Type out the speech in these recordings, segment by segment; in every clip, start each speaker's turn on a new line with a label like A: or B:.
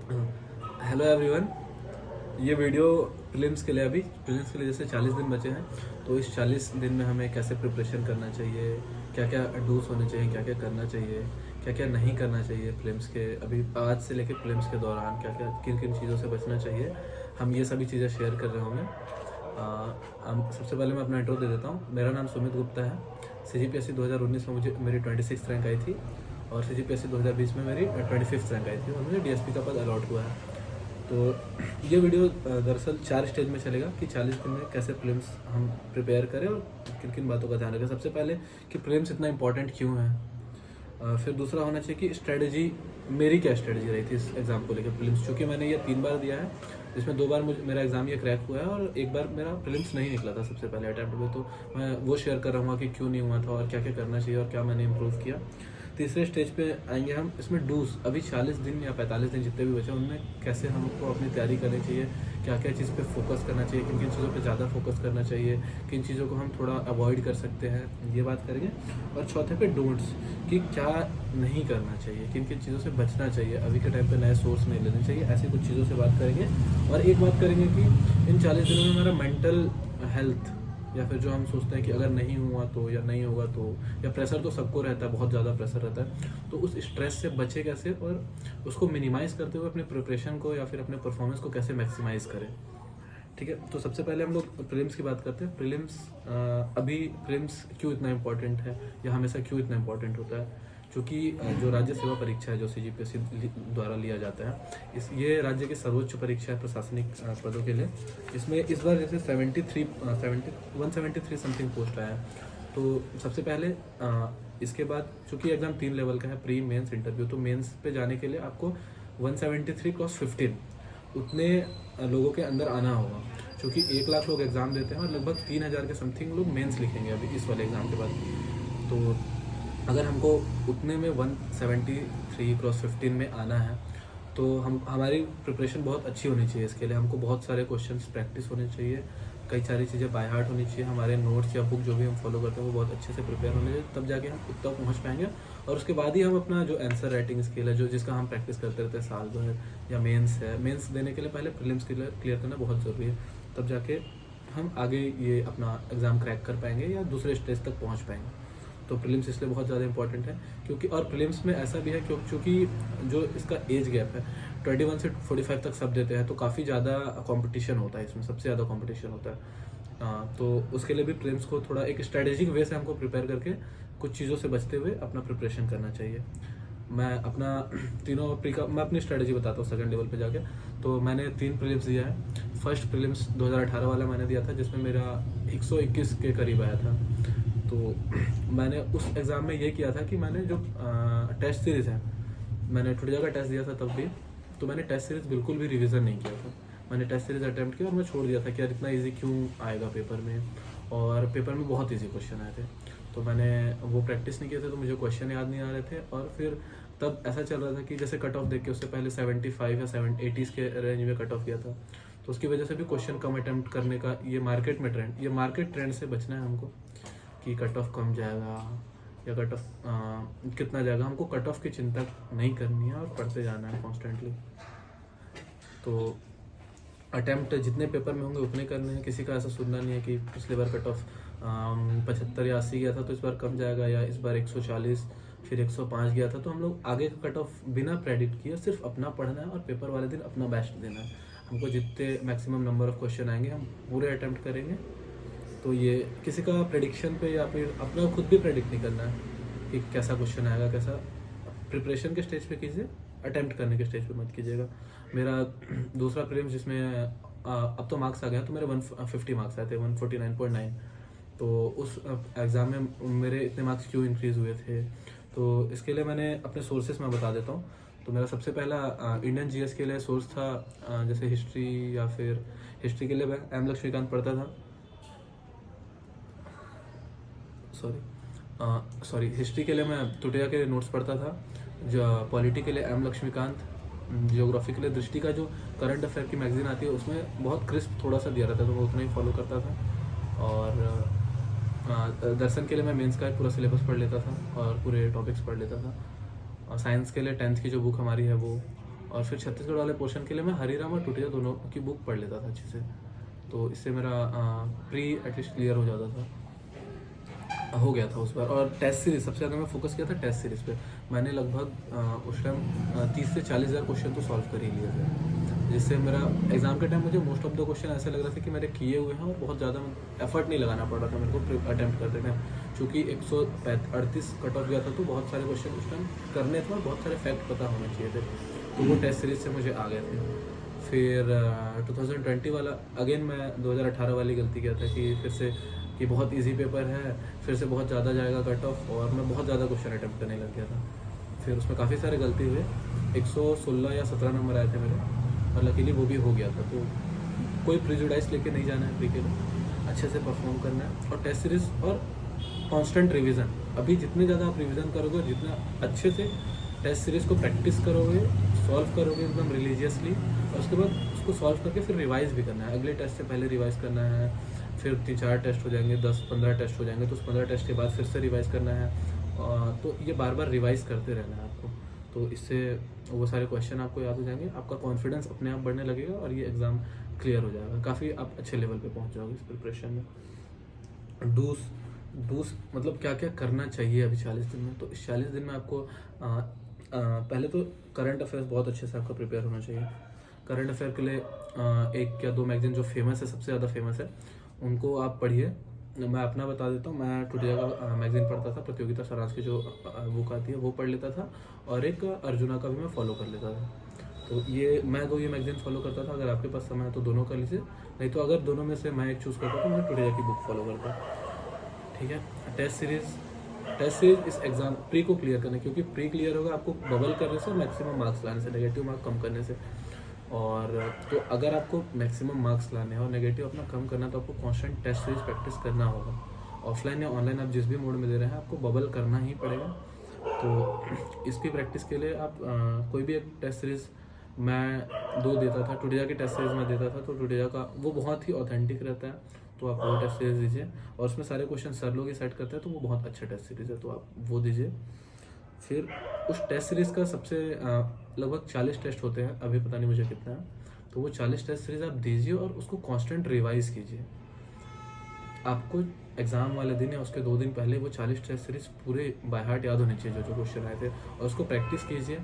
A: Hello everyone. ये video prelims के लिए प्रीलिम्स के लिए जैसे 40 दिन बचे हैं, तो इस 40 दिन में हमें कैसे प्रिपरेशन करना चाहिए, क्या क्या डूस होने चाहिए, क्या क्या करना चाहिए, क्या क्या नहीं करना चाहिए प्रीलिम्स के अभी आज से लेकर प्रीलिम्स के दौरान क्या क्या किन किन चीज़ों से बचना चाहिए, हम ये सभी चीज़ें शेयर कर रहे होंगे। सबसे पहले मैं अपना इंट्रो दे देता हूँ। मेरा नाम सुमित गुप्ता है। CGPSC 2019 में मुझे मेरी 26th रैंक आई थी और CGPSC 2020 में मेरी 25th रैंक आई थी और मुझे DSP का पद अलॉट हुआ है। तो ये वीडियो दरअसल 4 स्टेज में चलेगा कि 40 दिन में कैसे प्रीलिम्स हम प्रिपेयर करें और किन किन बातों का ध्यान रखें। सबसे पहले कि प्रीलिम्स इतना इंपॉर्टेंट क्यों है, फिर दूसरा होना चाहिए कि स्ट्रेटजी, मेरी क्या स्ट्रेटजी रही थी इस एग्ज़ाम को लेकर प्रीलिम्स, चूँकि मैंने ये 3 बार दिया है, जिसमें 2 बार मुझे मेरा एग्ज़ाम ये क्रैक हुआ है और 1 बार मेरा प्रीलिम्स नहीं निकला था सबसे पहले अटैम्प्ट में। तो मैं वो शेयर कर रहा हूँ कि क्यों नहीं हुआ था और क्या क्या करना चाहिए और क्या मैंने इम्प्रूव किया। तीसरे स्टेज पे आएंगे हम, इसमें डूज अभी 40 दिन या 45 दिन जितने भी बचे उनमें कैसे हमको अपनी तैयारी करनी चाहिए, क्या क्या चीज़ पे फोकस करना चाहिए, किन किन चीज़ों पे ज़्यादा फोकस करना चाहिए, किन चीज़ों को हम थोड़ा अवॉइड कर सकते हैं, ये बात करेंगे। और चौथे पे डोंट्स, कि क्या नहीं करना चाहिए, किन किन चीज़ों से बचना चाहिए, अभी के टाइम पे नए सोर्स नहीं लेने चाहिए, ऐसी कुछ चीज़ों से बात करेंगे। और एक बात करेंगे कि इन 40 दिनों में हमारा मेंटल हेल्थ, या फिर जो हम सोचते हैं कि अगर नहीं हुआ तो या नहीं होगा तो, या प्रेशर तो सबको रहता है, बहुत ज़्यादा प्रेशर रहता है, तो उस स्ट्रेस से बचे कैसे और उसको मिनिमाइज़ करते हुए अपने प्रिपरेशन को या फिर अपने परफॉर्मेंस को कैसे मैक्सिमाइज़ करें। ठीक है, तो सबसे पहले हम लोग प्रीलिम्स की बात करते हैं। अभी प्रीलिम्स क्यों इतना इम्पोर्टेंट है या हमेशा क्यों इतना इम्पोर्टेंट होता है, क्योंकि जो राज्य सेवा परीक्षा है जो CGPSC द्वारा लिया जाता है, ये राज्य की सर्वोच्च परीक्षा है प्रशासनिक पदों के लिए। इसमें इस बार जैसे 173 समथिंग पोस्ट आया है। तो सबसे पहले इसके बाद चूँकि एग्ज़ाम 3 लेवल का है, प्री मेंस इंटरव्यू, तो मेंस पे जाने के लिए आपको 173 क्रॉस 15 उतने लोगों के अंदर आना होगा, क्योंकि 1 लाख लोग एग्ज़ाम देते हैं और लगभग 3000 के समथिंग लोग मेंस लिखेंगे अभी इस वाले एग्ज़ाम के बाद। तो अगर हमको उतने में 173 क्रॉस 15 में आना है तो हमारी प्रिपरेशन बहुत अच्छी होनी चाहिए। इसके लिए हमको बहुत सारे क्वेश्चंस प्रैक्टिस होने चाहिए, कई सारी चीज़ें बाय हार्ट होनी चाहिए, हमारे नोट्स या बुक जो भी हम फॉलो करते हैं वो बहुत अच्छे से प्रिपेयर होने चाहिए, तब जाके हम उत्तर पहुंच पाएंगे। और उसके बाद ही हम अपना जो आंसर राइटिंग स्किल है, जो जिसका हम प्रैक्टिस करते रहते हैं साल भर, या मेंस है, मेंस देने के लिए पहले प्रीलिम्स क्लियर करना बहुत ज़रूरी है, तब जाके हम आगे ये अपना एग्ज़ाम क्रैक कर पाएंगे या दूसरे स्टेज तक पहुँच पाएंगे। तो प्रीलिम्स इसलिए बहुत ज़्यादा इंपॉर्टेंट है, क्योंकि और प्रीलिम्स में ऐसा भी है क्योंकि जो इसका एज गैप है 21 से 45 तक सब देते हैं, तो काफ़ी ज़्यादा कंपटीशन होता है, इसमें सबसे ज़्यादा कंपटीशन होता है। तो उसके लिए भी प्रीलिम्स को थोड़ा एक स्ट्रेटेजिक वे से हमको प्रिपेयर करके कुछ चीज़ों से बचते हुए अपना प्रिपरेशन करना चाहिए। मैं अपना मैं अपनी स्ट्रेटजी बताता हूँ सेकंड लेवल पे जाके। तो मैंने 3 प्रीलिम्स दिया है। फर्स्ट प्रीलिम्स 2018 वाला मैंने दिया था, जिसमें मेरा 121 के करीब आया था। तो मैंने उस एग्ज़ाम में ये किया था कि मैंने जो टेस्ट सीरीज़ है, मैंने टुडिया का टेस्ट दिया था तब भी, तो मैंने टेस्ट सीरीज़ बिल्कुल भी रिवीजन नहीं किया था। मैंने टेस्ट सीरीज़ अटैम्प्ट किया और मैं छोड़ दिया था कि यार इतना इजी क्यों आएगा पेपर में, और पेपर में बहुत इजी क्वेश्चन आए थे, तो मैंने वो प्रैक्टिस नहीं किए थे, तो मुझे क्वेश्चन याद नहीं आ रहे थे। और फिर तब ऐसा चल रहा था कि जैसे कट ऑफ देख के उससे पहले 75 या 80s के रेंज में कट ऑफ किया था, तो उसकी वजह से भी क्वेश्चन कम अटैम्प्ट करने का ये मार्केट ट्रेंड से बचना है हमको, कि कट ऑफ कम जाएगा या कट ऑफ कितना जाएगा, हमको कट ऑफ की चिंता नहीं करनी है और पढ़ते जाना है कॉन्स्टेंटली। तो अटैम्प्ट जितने पेपर में होंगे उतने करने हैं, किसी का ऐसा सुनना नहीं है कि पिछले बार कट ऑफ 75 या 80 गया था तो इस बार कम जाएगा, या इस बार 140 फिर 105 गया था। तो हम लोग आगे का कट ऑफ बिना प्रेडिक्ट किए सिर्फ अपना पढ़ना है और पेपर वाले दिन अपना बेस्ट देना है। हमको जितने मैक्सिमम नंबर ऑफ क्वेश्चन आएंगे हम पूरे अटैम्प्ट करेंगे। तो ये किसी का प्रेडिक्शन पे या फिर अपना खुद भी प्रेडिक्ट नहीं करना है कि कैसा क्वेश्चन आएगा कैसा। प्रिपरेशन के स्टेज पे कीजिए, अटैम्प्ट करने के स्टेज पे मत कीजिएगा। मेरा दूसरा प्रीलिम्स जिसमें अब तो मार्क्स आ गया, तो मेरे 150 मार्क्स आए थे, 149.9। तो उस एग्ज़ाम में मेरे इतने मार्क्स क्यों इंक्रीज़ हुए थे, तो इसके लिए मैंने अपने सोर्सेस में बता देता हूँ। तो मेरा सबसे पहला इंडियन जीएस के लिए सोर्स था, जैसे हिस्ट्री, या फिर हिस्ट्री के लिए मैं एम लक्ष्मीकांत पढ़ता था, हिस्ट्री के लिए मैं टुटिया के नोट्स पढ़ता था, जो पॉलिटी के लिए एम लक्ष्मीकांत, जियोग्राफी के लिए दृष्टि का जो करंट अफेयर की मैगजीन आती है उसमें बहुत क्रिस्प थोड़ा सा दिया रहता था, तो मैं उतना ही फॉलो करता था। और दर्शन के लिए मैं मेंस का पूरा सिलेबस पढ़ लेता था और पूरे टॉपिक्स पढ़ लेता था। और साइंस के लिए 10th की जो बुक हमारी है वो, और फिर छत्तीसगढ़ वाले पोर्शन के लिए मैं हरिराम और टुटिया दोनों की बुक पढ़ लेता था अच्छे से, तो इससे मेरा प्री एटलीस्ट क्लियर हो जाता था, हो गया था उस बार। और टेस्ट सीरीज सबसे ज़्यादा मैं फोकस किया था टेस्ट सीरीज पे। मैंने लगभग उस टाइम 30 से 40 हज़ार क्वेश्चन तो सॉल्व कर ही लिए थे, जिससे मेरा एग्जाम के टाइम मुझे मोस्ट ऑफ द क्वेश्चन ऐसे लग रहा था कि मेरे किए हुए हैं और बहुत ज़्यादा एफर्ट नहीं लगाना पड़ रहा था मेरे को अटैम्प्ट करते थे, चूँकि 138 कट ऑफ गया था, तो बहुत सारे क्वेश्चन उस टाइम करने थे और बहुत सारे फैक्ट पता होने चाहिए थे, तो वो टेस्ट सीरीज से मुझे आ गए थे। फिर 2020 वाला अगेन मैं 2018 वाली गलती किया था कि फिर से कि बहुत इजी पेपर है, फिर से बहुत ज़्यादा जाएगा कट ऑफ, और मैं बहुत ज़्यादा क्वेश्चन अटैम्प्ट करने लग गया था। फिर उसमें काफ़ी सारे गलती हुए, 116 या 17 नंबर आए थे मेरे, और लकीली वो भी हो गया था। तो कोई प्रिजुडाइज लेके नहीं जाना है प्री के लिए, अच्छे से परफॉर्म करना है, और टेस्ट सीरीज और कांस्टेंट रिवीजन। अभी जितने ज़्यादा आप रिवीजन करोगे, जितना अच्छे से टेस्ट सीरीज को प्रैक्टिस करोगे, सॉल्व करोगे एकदम रिलीजियसली, और उसके बाद उसको सॉल्व करके फिर रिवाइज भी करना है, अगले टेस्ट से पहले रिवाइज करना है, फिर 3-4 टेस्ट हो जाएंगे, 10-15 टेस्ट हो जाएंगे, तो उस 15 टेस्ट के बाद फिर से रिवाइज करना है। तो ये बार बार रिवाइज करते रहना है आपको, तो इससे वो सारे क्वेश्चन आपको याद हो जाएंगे, आपका कॉन्फिडेंस अपने आप बढ़ने लगेगा, और ये एग्ज़ाम क्लियर हो जाएगा, काफ़ी आप अच्छे लेवल पे पहुंच जाओगे इस प्रिपरेशन में। डूस मतलब क्या क्या करना चाहिए अभी 40 दिन में। तो इस 40 दिन में आपको पहले तो करंट अफेयर्स बहुत अच्छे से आपका प्रिपेयर होना चाहिए। करंट अफेयर के लिए 1 या 2 मैगजीन जो फेमस है, सबसे ज़्यादा फेमस है, उनको आप पढ़िए। मैं अपना बता देता हूँ, मैं टुडे का मैगजीन पढ़ता था, प्रतियोगिता सारांश की जो बुक आती है वो पढ़ लेता था, और एक अर्जुना का भी मैं फॉलो कर लेता था। तो ये मैं ये मैगजीन फॉलो करता था। अगर आपके पास समय है तो दोनों कर लीजिए, नहीं तो अगर दोनों में से मैं एक चूज़ करता तो मैं टुडे की बुक फॉलो करता। ठीक है। टेस्ट सीरीज इस एग्ज़ाम प्री को क्लियर करने, क्योंकि प्री क्लियर होगा आपको बबल करने से, मैक्सिमम मार्क्स लाने से, नेगेटिव मार्क्स कम करने से। और तो अगर आपको मैक्सिमम मार्क्स लाने हैं और नेगेटिव अपना कम करना है, तो आपको कांस्टेंट टेस्ट सीरीज प्रैक्टिस करना होगा। ऑफलाइन या ऑनलाइन आप जिस भी मोड में दे रहे हैं, आपको बबल करना ही पड़ेगा। तो इसकी प्रैक्टिस के लिए आप कोई भी एक टेस्ट सीरीज, मैं 2 देता था, टुडिया की टेस्ट सीरीज में देता था, तो टुडिया का वो बहुत ही ऑथेंटिक रहता है, तो आप वो टेस्ट सीरीज दीजिए, और उसमें सारे क्वेश्चन सर लोग ही सेट करते हैं, तो वो बहुत अच्छा टेस्ट सीरीज है, तो आप वो दीजिए। फिर उस टेस्ट सीरीज़ का सबसे लगभग 40 टेस्ट होते हैं, अभी पता नहीं मुझे कितना है, तो वो 40 टेस्ट सीरीज़ आप दीजिए और उसको कांस्टेंट रिवाइज कीजिए। आपको एग्ज़ाम वाले दिन या उसके 2 दिन पहले वो 40 टेस्ट सीरीज़ पूरे बाय हार्ट याद होने चाहिए, जो क्वेश्चन आए थे, और उसको प्रैक्टिस कीजिए।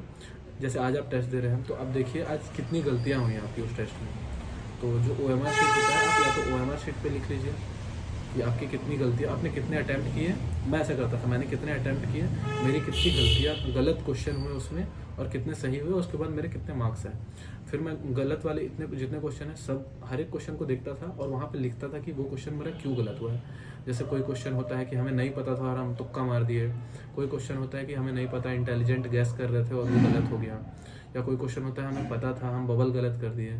A: जैसे आज आप टेस्ट दे रहे हैं, तो अब देखिए आज कितनी गलतियाँ हुई हैं आपकी उस टेस्ट में। तो जो OMR शीट होता है, आप या तो OMR शीट पे लिख लीजिए कि आपकी कितनी गलतियाँ, आपने कितने अटैम्प्ट किए। मैं ऐसा करता था, मैंने कितने अटैम्प्ट किए, मेरी कितनी गलतियाँ, गलत क्वेश्चन हुए उसमें, और कितने सही हुए, उसके बाद मेरे कितने मार्क्स हैं। फिर मैं गलत वाले इतने जितने क्वेश्चन हैं, सब हर एक क्वेश्चन को देखता था, और वहाँ पे लिखता था कि वो क्वेश्चन मेरा क्यों गलत हुआ है। जैसे कोई क्वेश्चन होता है कि हमें नहीं पता था और हम तुक्का मार दिए, कोई क्वेश्चन होता है कि हमें नहीं पता, इंटेलिजेंट गैस कर रहे थे और वो गलत हो गया, या कोई क्वेश्चन होता है हमें पता था, हम बबल गलत कर दिए,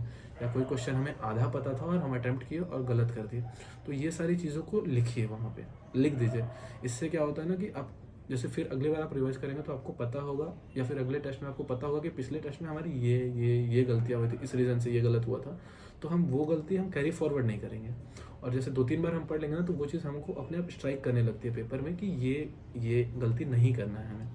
A: या कोई क्वेश्चन हमें आधा पता था और हम अटैम्प्ट किए और गलत कर दिए। तो ये सारी चीज़ों को लिखिए, वहाँ पे लिख दीजिए। इससे क्या होता है ना कि आप जैसे फिर अगली बार आप रिवाइज करेंगे तो आपको पता होगा, या फिर अगले टेस्ट में आपको पता होगा कि पिछले टेस्ट में हमारी ये गलतियाँ हुई थी, इस रीज़न से ये गलत हुआ था, तो हम वो गलती हम कैरी फॉरवर्ड नहीं करेंगे। और जैसे 2-3 बार हम पढ़ लेंगे ना, तो वो चीज़ हमको अपने आप स्ट्राइक करने लगती है पेपर में कि ये गलती नहीं करना है हमें,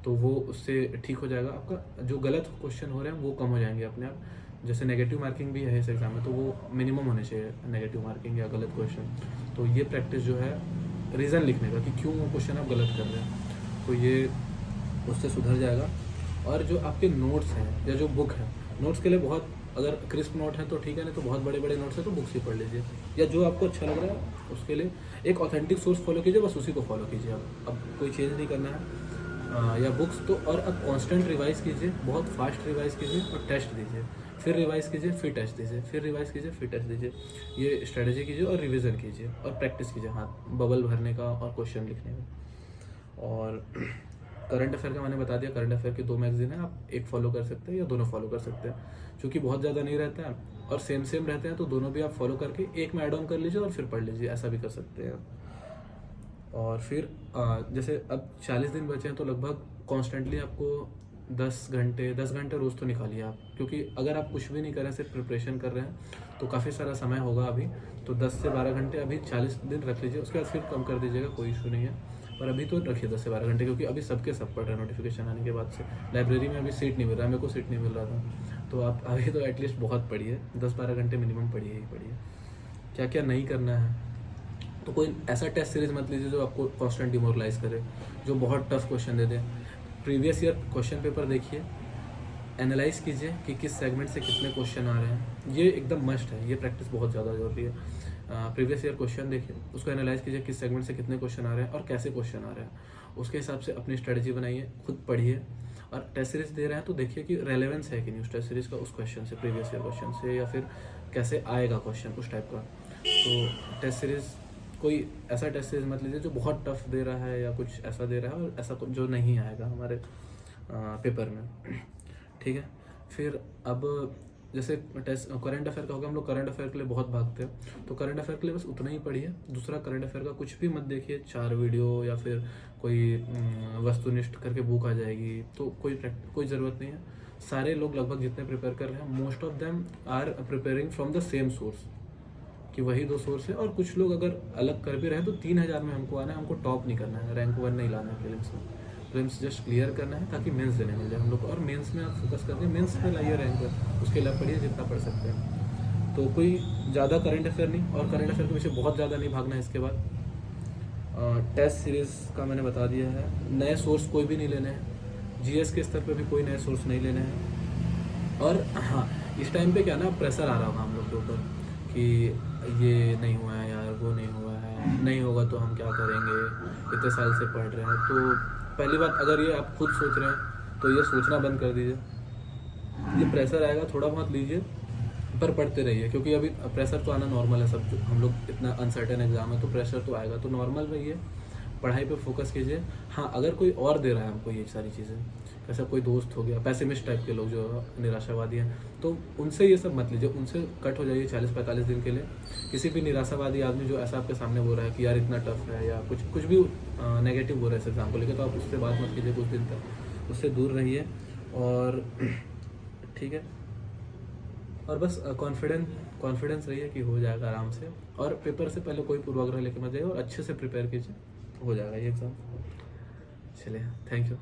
A: तो वो उससे ठीक हो जाएगा। आपका जो गलत क्वेश्चन हो रहे हैं वो कम हो जाएंगे अपने आप। जैसे नेगेटिव मार्किंग भी है इस एग्ज़ाम में, तो वो मिनिमम होने चाहिए नेगेटिव मार्किंग या गलत क्वेश्चन। तो ये प्रैक्टिस जो है रीज़न लिखने का कि क्यों वो क्वेश्चन आप गलत कर रहे हैं, तो ये उससे सुधर जाएगा। और जो आपके नोट्स हैं या जो बुक है, नोट्स के लिए बहुत अगर क्रिस्प नोट है तो ठीक है, नहीं तो बहुत बड़े बड़े नोट्स है तो बुक्स ही पढ़ लीजिए, या जो आपको अच्छा लग रहा है उसके लिए एक ऑथेंटिक सोर्स फॉलो कीजिए, बस उसी को फॉलो कीजिए। अब कोई चेंज नहीं करना है। या बुक्स तो, और अब कांस्टेंट रिवाइज कीजिए, बहुत फास्ट रिवाइज कीजिए, और टेस्ट दीजिए, फिर रिवाइज कीजिए, फिर टेस्ट दीजिए, फिर रिवाइज कीजिए, फिर टेस्ट दीजिए। ये स्ट्रेटजी कीजिए और रिवीजन कीजिए और प्रैक्टिस कीजिए, हाथ बबल भरने का और क्वेश्चन लिखने का। और करंट अफेयर का मैंने बता दिया, करंट अफेयर की 2 मैगजीन है, आप एक फॉलो कर सकते हैं या दोनों फॉलो कर सकते हैं, क्योंकि बहुत ज़्यादा नहीं रहता है और सेम रहते हैं, तो दोनों भी आप फॉलो करके एक में ऐड ऑन कर लीजिए और फिर पढ़ लीजिए, ऐसा भी कर सकते हैं। और फिर जैसे अब 40 दिन बचे हैं, तो लगभग कॉन्स्टेंटली आपको 10 घंटे रोज़ तो निकालिए आप, क्योंकि अगर आप कुछ भी नहीं कर रहे हैं, सिर्फ प्रिपरेशन कर रहे हैं, तो काफ़ी सारा समय होगा अभी। तो 10 से 12 घंटे अभी 40 दिन रख लीजिए, उसके बाद फिर कम कर दीजिएगा, कोई इशू नहीं है। पर अभी तो रखिए 10 से 12 घंटे, क्योंकि अभी सबके सब पढ़ रहे हैं नोटिफिकेशन आने के बाद से। लाइब्रेरी में अभी सीट नहीं मिल रहा, मेरे को सीट नहीं मिल रहा था, तो आप अभी तो एटलीस्ट बहुत पढ़िए, 10-12 घंटे मिनिमम पढ़िए ही पढ़िए। क्या क्या नहीं करना है, तो कोई ऐसा टेस्ट सीरीज मत लीजिए जो आपको कॉन्स्टेंट डिमोरलाइज करे, जो बहुत टफ क्वेश्चन दे दे। प्रीवियस ईयर क्वेश्चन पेपर देखिए, एनालाइज कीजिए कि किस सेगमेंट से कितने क्वेश्चन आ रहे हैं, ये एकदम मस्ट है, ये प्रैक्टिस बहुत ज़्यादा जरूरी है। प्रीवियस ईयर क्वेश्चन देखिए, उसको एनालाइज कीजिए किस सेगमेंट से कितने क्वेश्चन आ रहे हैं और कैसे क्वेश्चन आ रहे हैं, उसके हिसाब से अपनी स्ट्रेटजी बनाइए, खुद पढ़िए। और टेस्ट सीरीज दे रहे हैं तो देखिए कि रेलेवेंस है कि नहीं उस टेस्ट सीरीज का उस क्वेश्चन से, प्रीवियस ईयर क्वेश्चन से, या फिर कैसे आएगा क्वेश्चन उस टाइप का। तो टेस्ट सीरीज, कोई ऐसा टेस्ट सीरीज मत लीजिए जो बहुत टफ दे रहा है या कुछ ऐसा दे रहा है और ऐसा जो नहीं आएगा हमारे पेपर में, ठीक है। फिर अब जैसे टेस्ट करंट अफेयर का होगा, हम लोग करंट अफेयर के लिए बहुत भागते हैं, तो करंट अफेयर के लिए बस उतना ही पढ़िए। दूसरा करंट अफेयर का कुछ भी मत देखिए, 4 वीडियो या फिर कोई वस्तुनिष्ठ करके बुक आ जाएगी, तो कोई ज़रूरत नहीं है। सारे लोग लगभग जितने प्रिपेयर कर रहे हैं, most of them are preparing from the same source, कि वही 2 सोर्स है। और कुछ लोग अगर अलग कर भी रहे हैं तो 3000 में हमको आना है, हमको टॉप नहीं करना है, रैंक 1 नहीं लाना है प्रीलिम्स में। प्रीलिम्स जस्ट क्लियर करना है ताकि मेंस देने मिल जाए हम लोग को, और मेंस में आप फोकस करके मेंस में लाइए रैंक पर, उसके लिए पढ़िए जितना पढ़ सकते हैं। तो कोई ज़्यादा करंट अफेयर नहीं, और करंट अफेयर के पीछे बहुत ज़्यादा नहीं भागना है। इसके बाद टेस्ट सीरीज़ का मैंने बता दिया है, नए सोर्स कोई भी नहीं लेने हैं, जीएस के स्तर पे भी कोई नए सोर्स नहीं लेने हैं। और हाँ, इस टाइम पे क्या ना प्रेशर आ रहा होगा हम लोग के ऊपर कि ये नहीं हुआ है यार, वो नहीं हुआ है, नहीं होगा तो हम क्या करेंगे, इतने साल से पढ़ रहे हैं। तो पहली बात, अगर ये आप खुद सोच रहे हैं तो ये सोचना बंद कर दीजिए। ये प्रेशर आएगा, थोड़ा बहुत लीजिए, पर पढ़ते रहिए, क्योंकि अभी प्रेशर तो आना नॉर्मल है, सब हम लोग इतना अनसर्टेन एग्जाम है तो प्रेशर तो आएगा, तो नॉर्मल रहिए, पढ़ाई पे फोकस कीजिए। हाँ, अगर कोई और दे रहा है हमको ये सारी चीज़ें, ऐसा कोई दोस्त हो गया, पैसिमिस्ट टाइप के लोग जो निराशावादी हैं, तो उनसे ये सब मत लीजिए, उनसे कट हो जाइए 40-45 दिन के लिए। किसी भी निराशावादी आदमी जो ऐसा आपके सामने बोल रहा है कि यार इतना टफ है, या कुछ भी नेगेटिव बोल रहा है इस एग्जाम को लेकर, तो आप उससे बात मत कीजिए कुछ दिन तक, उससे दूर रहिए। और ठीक है, और बस कॉन्फिडेंस रहिए कि हो जाएगा आराम से। और पेपर से पहले कोई पूर्वाग्रह लेके मत जाइए, और अच्छे से प्रिपेयर कीजिए, हो जाएगा ये एग्ज़ाम। चलिए, थैंक यू।